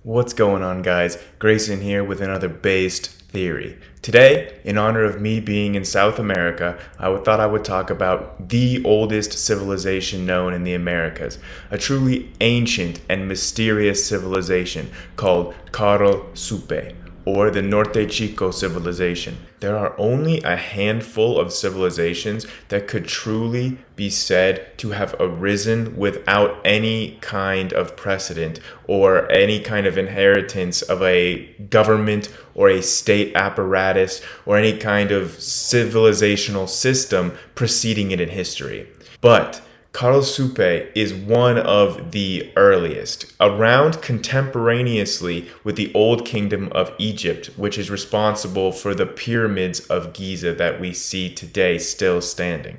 What's going on, guys? Grayson here with another based theory. Today, in honor of me being in South America, thought I would talk about the oldest civilization known in the Americas, a truly ancient and mysterious civilization called Caral Supe, or the Norte Chico civilization. There are only a handful of civilizations that could truly be said to have arisen without any kind of precedent or any kind of inheritance of a government or a state apparatus or any kind of civilizational system preceding it in history. But Caral Supe is one of the earliest, around contemporaneously with the Old Kingdom of Egypt, which is responsible for the pyramids of Giza that we see today still standing.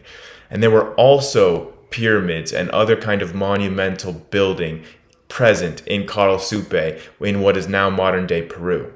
And there were also pyramids and other kind of monumental building present in Caral Supe in what is now modern-day Peru.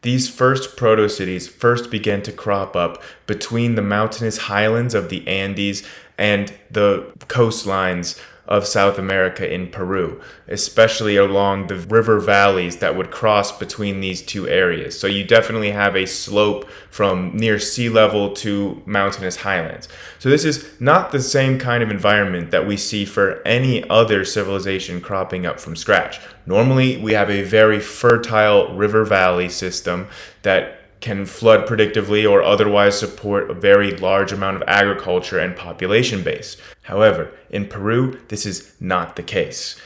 These first proto-cities first began to crop up between the mountainous highlands of the Andes and the coastlines of South America in Peru, especially along the river valleys that would cross between these two areas. So you definitely have a slope from near sea level to mountainous highlands. So this is not the same kind of environment that we see for any other civilization cropping up from scratch. Normally, we have a very fertile river valley system that can flood predictively or otherwise support a very large amount of agriculture and population base. However, in Peru, this is not the case.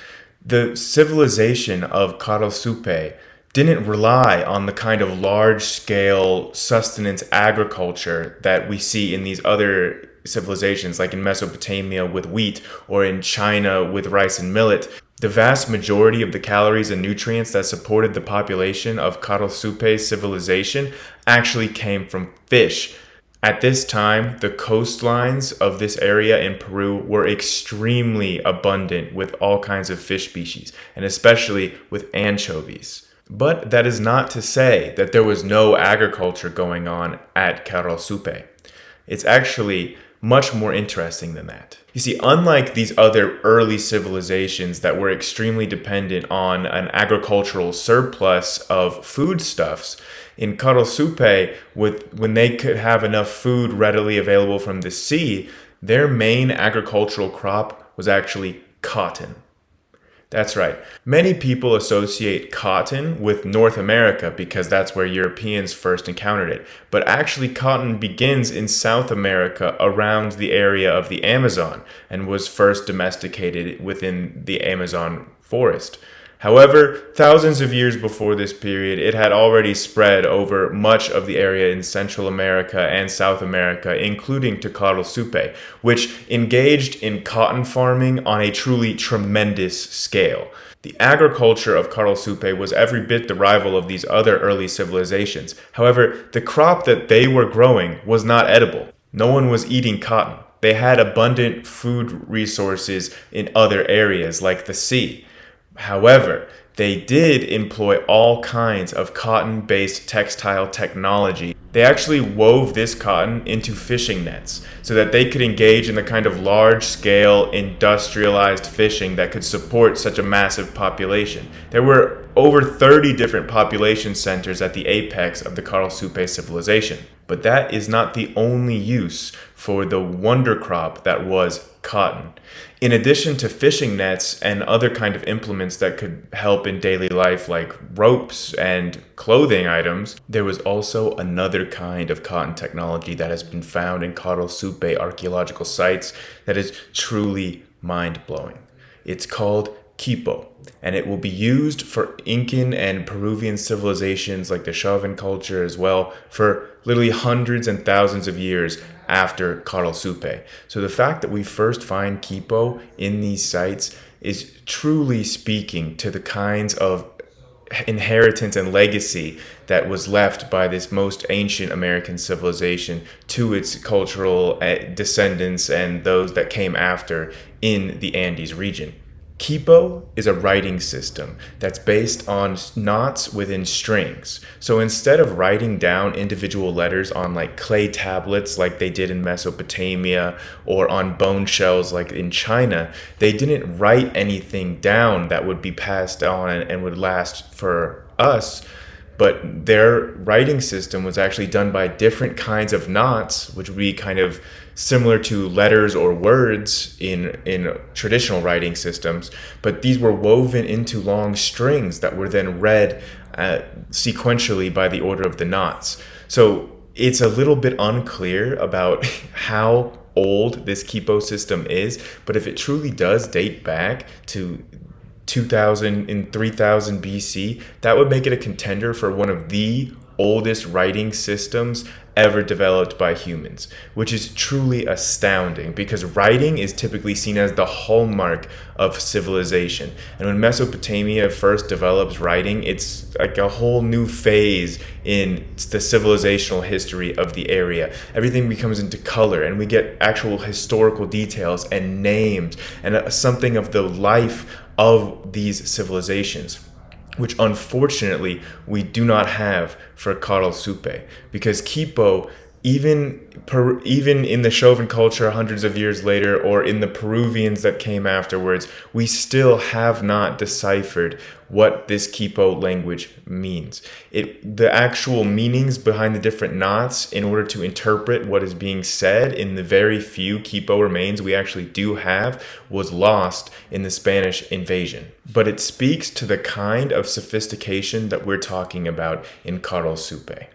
The civilization of Caral Supe didn't rely on the kind of large-scale sustenance agriculture that we see in these other civilizations, like in Mesopotamia with wheat or in China with rice and millet. The vast majority of the calories and nutrients that supported the population of Caral Supe's civilization actually came from fish. At this time, the coastlines of this area in Peru were extremely abundant with all kinds of fish species, and especially with anchovies. But that is not to say that there was no agriculture going on at Caral Supe. It's actually much more interesting than that. You see, unlike these other early civilizations that were extremely dependent on an agricultural surplus of foodstuffs, in Caral Supe, when they could have enough food readily available from the sea, their main agricultural crop was actually cotton. That's right. Many people associate cotton with North America because that's where Europeans first encountered it. But actually, cotton begins in South America around the area of the Amazon and was first domesticated within the Amazon forest. However, thousands of years before this period, it had already spread over much of the area in Central America and South America, including to Caral Supe, which engaged in cotton farming on a truly tremendous scale. The agriculture of Caral Supe was every bit the rival of these other early civilizations. However, the crop that they were growing was not edible. No one was eating cotton. They had abundant food resources in other areas like the sea. However, they did employ all kinds of cotton-based textile technology. They actually wove this cotton into fishing nets so that they could engage in the kind of large-scale industrialized fishing that could support such a massive population. There were over 30 different population centers at the apex of the Caral Supe civilization. But that is not the only use for the wonder crop that was cotton. In addition to fishing nets and other kind of implements that could help in daily life like ropes and clothing items, there was also another kind of cotton technology that has been found in Caral Supe archaeological sites that is truly mind-blowing. It's called quipo, and it will be used for Incan and Peruvian civilizations like the Chauvin culture as well for literally hundreds and thousands of years after Caral Supe. So the fact that we first find quipo in these sites is truly speaking to the kinds of inheritance and legacy that was left by this most ancient American civilization to its cultural descendants and those that came after in the Andes region. Quipo is a writing system that's based on knots within strings. So instead of writing down individual letters on like clay tablets like they did in Mesopotamia or on bone shells like in China, they didn't write anything down that would be passed on and would last for us. But their writing system was actually done by different kinds of knots, which would be kind of similar to letters or words in traditional writing systems. But these were woven into long strings that were then read sequentially by the order of the knots. So it's a little bit unclear about how old this quipo system is, but if it truly does date back to 2000 in 3000 BC, that would make it a contender for one of the oldest writing systems ever developed by humans, which is truly astounding because writing is typically seen as the hallmark of civilization. And when Mesopotamia first develops writing, it's like a whole new phase in the civilizational history of the area. Everything becomes into color and we get actual historical details and names and something of the life of these civilizations, which unfortunately we do not have for Caral Supe, because quipo, even in the Chauvin culture hundreds of years later, or in the Peruvians that came afterwards, we still have not deciphered what this quipo language means. The actual meanings behind the different knots, in order to interpret what is being said in the very few quipo remains we actually do have, was lost in the Spanish invasion. But it speaks to the kind of sophistication that we're talking about in Caral Supe,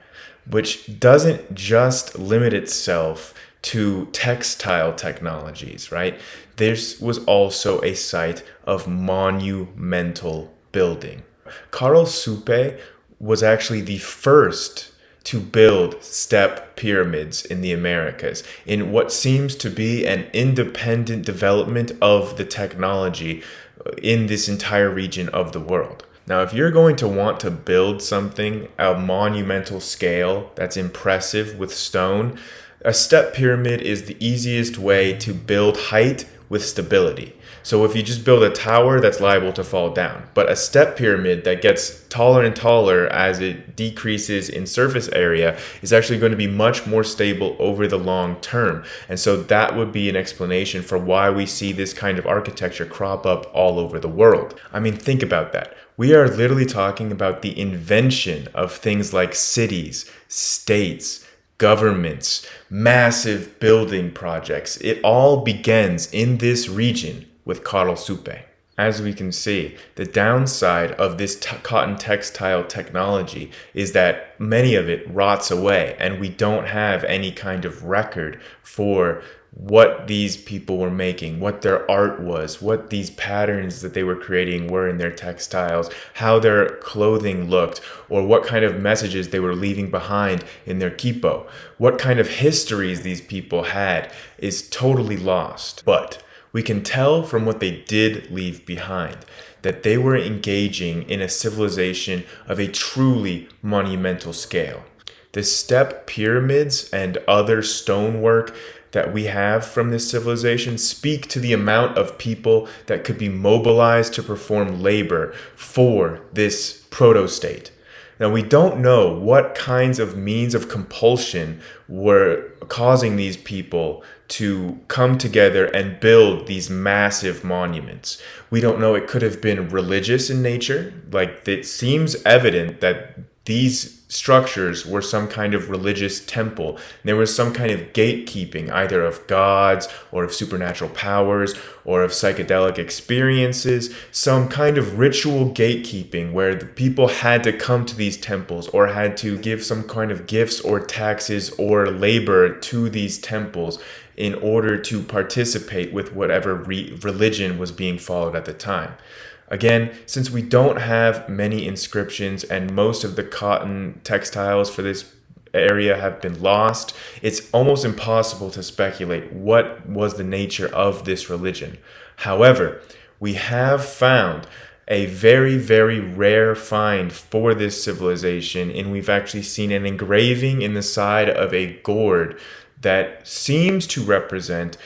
which doesn't just limit itself to textile technologies, right? This was also a site of monumental building. Caral Supe was actually the first to build step pyramids in the Americas, in what seems to be an independent development of the technology in this entire region of the world. Now, if you're going to want to build something at a monumental scale that's impressive with stone, a step pyramid is the easiest way to build height with stability. So if you just build a tower, that's liable to fall down. But a step pyramid that gets taller and taller as it decreases in surface area is actually going to be much more stable over the long term. And so that would be an explanation for why we see this kind of architecture crop up all over the world. I mean, think about that. We are literally talking about the invention of things like cities, states, governments, massive building projects. It all begins in this region with Caral Supe. As we can see, the downside of this cotton textile technology is that many of it rots away and we don't have any kind of record for what these people were making, what their art was, what these patterns that they were creating were in their textiles, how their clothing looked, or what kind of messages they were leaving behind in their quipo. What kind of histories these people had is totally lost. But we can tell from what they did leave behind that they were engaging in a civilization of a truly monumental scale. The step pyramids and other stonework that we have from this civilization speak to the amount of people that could be mobilized to perform labor for this proto-state. Now, we don't know what kinds of means of compulsion were causing these people to come together and build these massive monuments. We don't know. It could have been religious in nature. Like, it seems evident that these structures were some kind of religious temple. There was some kind of gatekeeping, either of gods or of supernatural powers or of psychedelic experiences, some kind of ritual gatekeeping where the people had to come to these temples or had to give some kind of gifts or taxes or labor to these temples in order to participate with whatever religion was being followed at the time. Again, since we don't have many inscriptions and most of the cotton textiles for this area have been lost, it's almost impossible to speculate what was the nature of this religion. However, we have found a very, very rare find for this civilization, and we've actually seen an engraving in the side of a gourd that seems to represent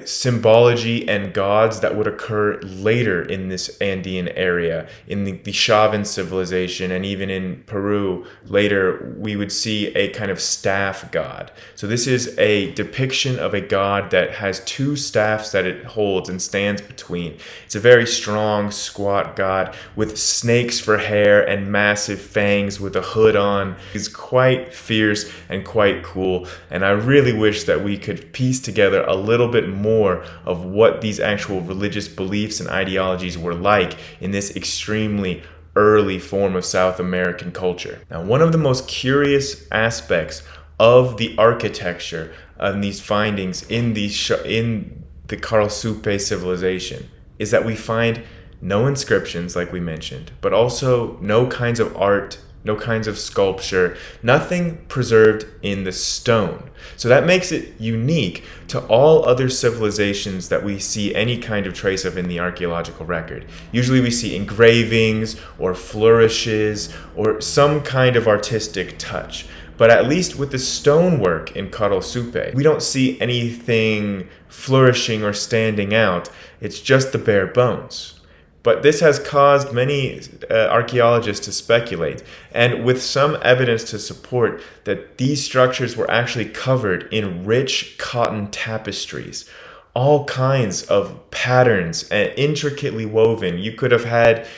symbology and gods that would occur later in this Andean area, in the Chavan civilization, and even in Peru later, we would see a kind of staff god. So this is a depiction of a god that has two staffs that it holds and stands between. It's a very strong, squat god with snakes for hair and massive fangs with a hood on. He's quite fierce and quite cool, and I really wish that we could piece together a little bit more of what these actual religious beliefs and ideologies were like in this extremely early form of South American culture. Now, one of the most curious aspects of the architecture of these findings in the Caral Supe civilization is that we find no inscriptions, like we mentioned, but also no kinds of art, no kinds of sculpture, nothing preserved in the stone. So that makes it unique to all other civilizations that we see any kind of trace of in the archaeological record. Usually we see engravings or flourishes or some kind of artistic touch. But at least with the stonework in Caral Supe, we don't see anything flourishing or standing out. It's just the bare bones. But this has caused many archaeologists to speculate, and with some evidence to support that these structures were actually covered in rich cotton tapestries. All kinds of patterns and intricately woven. You could have had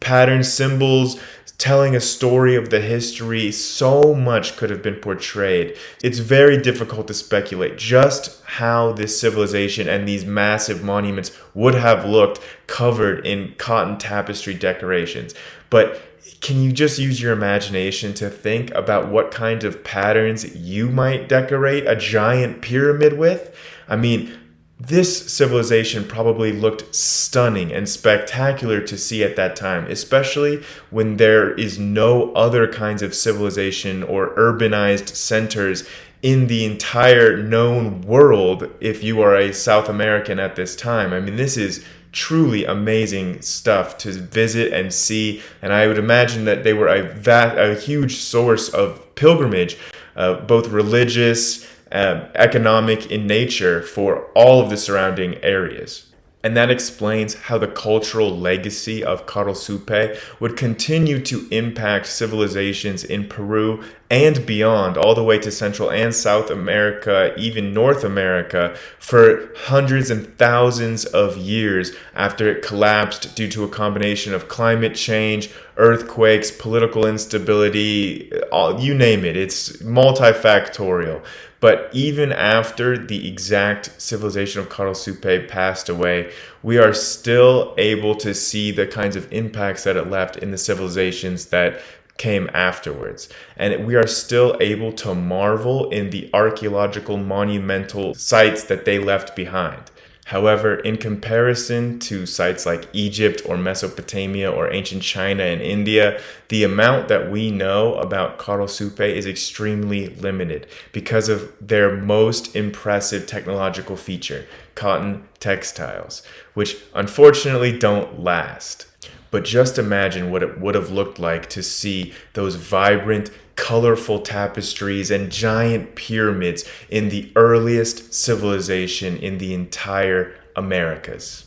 patterns, symbols, telling a story of the history. So much could have been portrayed. It's very difficult to speculate just how this civilization and these massive monuments would have looked covered in cotton tapestry decorations. But can you just use your imagination to think about what kind of patterns you might decorate a giant pyramid with? I mean, this civilization probably looked stunning and spectacular to see at that time, especially when there is no other kinds of civilization or urbanized centers in the entire known world if you are a South American at this time. I mean, this is truly amazing stuff to visit and see, and I would imagine that they were a huge source of pilgrimage, both religious, economic in nature for all of the surrounding areas. And that explains how the cultural legacy of Caral Supe would continue to impact civilizations in Peru and beyond, all the way to Central and South America, even North America, for hundreds and thousands of years after it collapsed due to a combination of climate change, earthquakes, political instability, you name it. It's multifactorial. But even after the exact civilization of Caral Supe passed away, we are still able to see the kinds of impacts that it left in the civilizations that came afterwards. And we are still able to marvel in the archaeological monumental sites that they left behind. However, in comparison to sites like Egypt or Mesopotamia or ancient China and India, the amount that we know about Caral Supe is extremely limited because of their most impressive technological feature, cotton textiles, which unfortunately don't last. But just imagine what it would have looked like to see those vibrant, colorful tapestries and giant pyramids in the earliest civilization in the entire Americas.